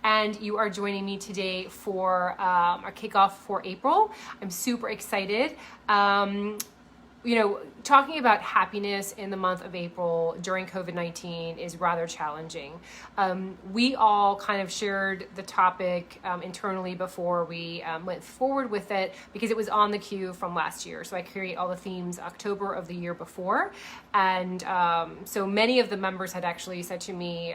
and you are joining me today for our kickoff for April. I'm super excited. Talking about happiness in the month of April during COVID-19 is rather challenging. We all kind of shared the topic internally before we went forward with it because it was on the queue from last year. So I create all the themes October of the year before. And so many of the members had actually said to me,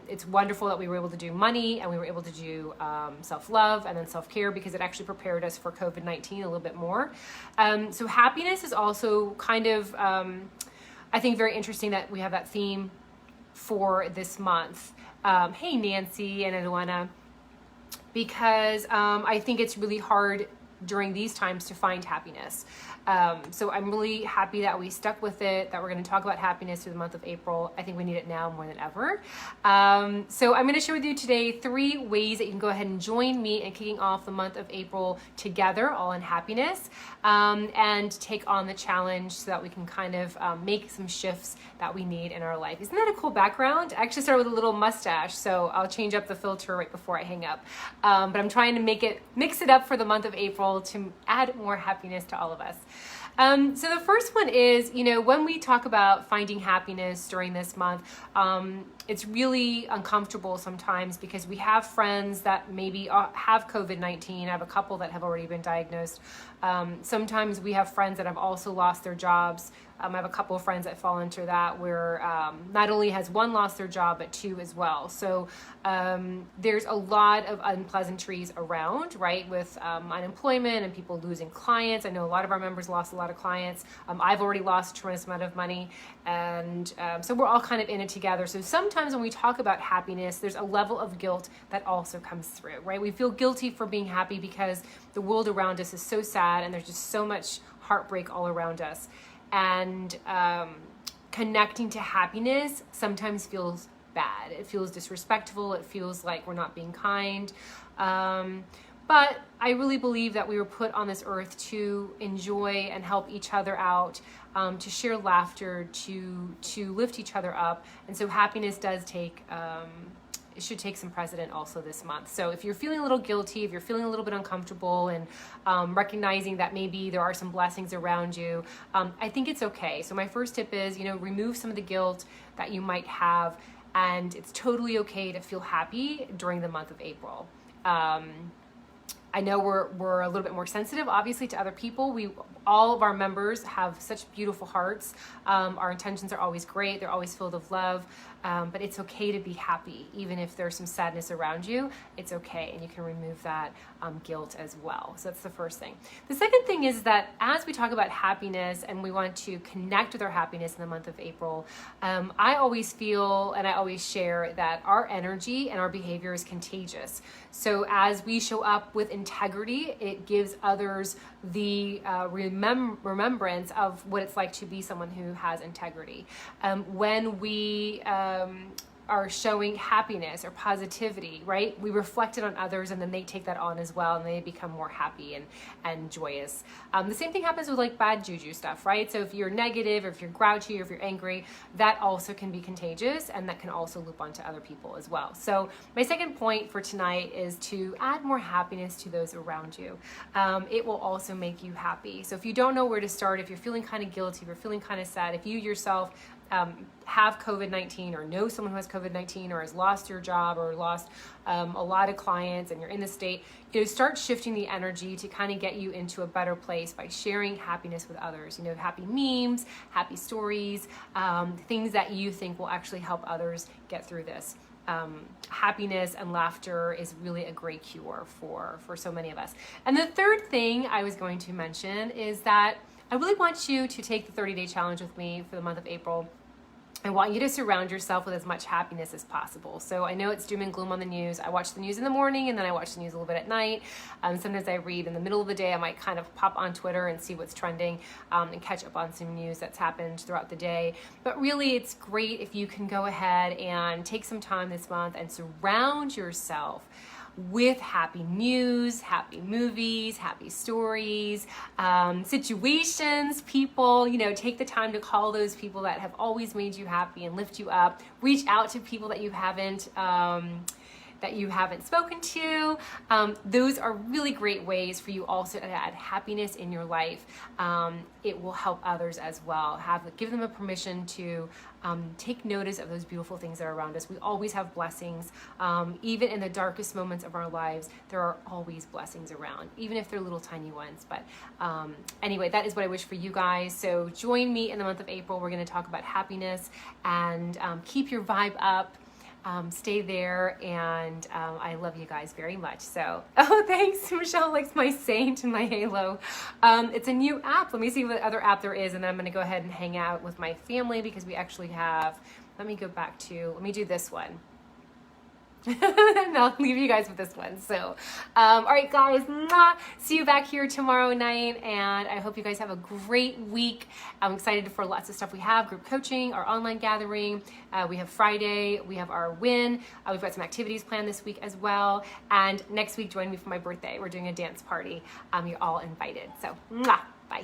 it's wonderful that we were able to do money and we were able to do self-love and then self-care because it actually prepared us for COVID-19 a little bit more. So happiness is also kind of, I think, very interesting that we have that theme for this month. Hey, Nancy and Edwina, because I think it's really hard during these times to find happiness. So I'm really happy that we stuck with it, that we're going to talk about happiness through the month of April. I think we need it now more than ever. So I'm going to share with you today 3 ways that you can go ahead and join me in kicking off the month of April together, all in happiness, and take on the challenge so that we can kind of make some shifts that we need in our life. Isn't that a cool background? I actually started with a little mustache, so I'll change up the filter right before I hang up. But I'm trying to mix it up for the month of April to add more happiness to all of us. So the first one is, when we talk about finding happiness during this month, it's really uncomfortable sometimes because we have friends that maybe have COVID-19. I have a couple that have already been diagnosed. Sometimes we have friends that have also lost their jobs. I have a couple of friends that fall into that where not only has one lost their job, but 2 as well. So there's a lot of unpleasantries around, right, with unemployment and people losing clients. I know a lot of our members lost a lot of clients. I've already lost a tremendous amount of money. And so we're all kind of in it together. So sometimes when we talk about happiness, there's a level of guilt that also comes through, right? We feel guilty for being happy because the world around us is so sad and there's just so much heartbreak all around us. And connecting to happiness sometimes feels bad. It feels disrespectful. It feels like we're not being kind. But I really believe that we were put on this earth to enjoy and help each other out, to share laughter, to lift each other up. And so happiness does take, it should take some precedent also this month. So if you're feeling a little guilty, if you're feeling a little bit uncomfortable and recognizing that maybe there are some blessings around you, I think it's okay. So my first tip is, remove some of the guilt that you might have, and it's totally okay to feel happy during the month of April. I know we're a little bit more sensitive, obviously, to other people. All of our members have such beautiful hearts. Our intentions are always great. They're always filled with love. But it's okay to be happy, even if there's some sadness around you. It's okay, and you can remove that guilt as well. So that's the first thing. The second thing is that as we talk about happiness and we want to connect with our happiness in the month of April, I always feel and I always share that our energy and our behavior is contagious. So as we show up with integrity, it gives others the remembrance of what it's like to be someone who has integrity. When we are showing happiness or positivity, right? We reflect it on others and then they take that on as well and they become more happy and joyous. The same thing happens with like bad juju stuff, right? So if you're negative or if you're grouchy or if you're angry, that also can be contagious and that can also loop onto other people as well. So my second point for tonight is to add more happiness to those around you. It will also make you happy. So if you don't know where to start, if you're feeling kind of guilty, if you're feeling kind of sad, if you yourself have COVID-19 or know someone who has COVID-19 or has lost your job or lost a lot of clients and you're in the state, start shifting the energy to kind of get you into a better place by sharing happiness with others. Happy memes, happy stories, things that you think will actually help others get through this. Happiness and laughter is really a great cure for so many of us. And the third thing I was going to mention is that I really want you to take the 30-day challenge with me for the month of April. I want you to surround yourself with as much happiness as possible. So I know it's doom and gloom on the news. I watch the news in the morning and then I watch the news a little bit at night. Sometimes I read in the middle of the day. I might kind of pop on Twitter and see what's trending and catch up on some news that's happened throughout the day. But really, it's great if you can go ahead and take some time this month and surround yourself with happy news, happy movies, happy stories, situations, people. Take the time to call those people that have always made you happy and lift you up. Reach out to people that you haven't that you haven't spoken to. Those are really great ways for you also to add happiness in your life. It will help others as well. Give them a permission to take notice of those beautiful things that are around us. We always have blessings. Even in the darkest moments of our lives, there are always blessings around, even if they're little tiny ones. But anyway, that is what I wish for you guys. So join me in the month of April. We're going to talk about happiness and keep your vibe up. Stay there, and I love you guys very much. So, oh, thanks. Michelle likes my saint and my halo. It's a new app. Let me see what other app there is, and then I'm going to go ahead and hang out with my family because we actually have, let me do this one. And I'll leave you guys with this one. So, all right, guys, see you back here tomorrow night, and I hope you guys have a great week. I'm excited for lots of stuff we have, group coaching, our online gathering. We have Friday, we have our win. We've got some activities planned this week as well. And next week, join me for my birthday. We're doing a dance party. You're all invited. So, bye.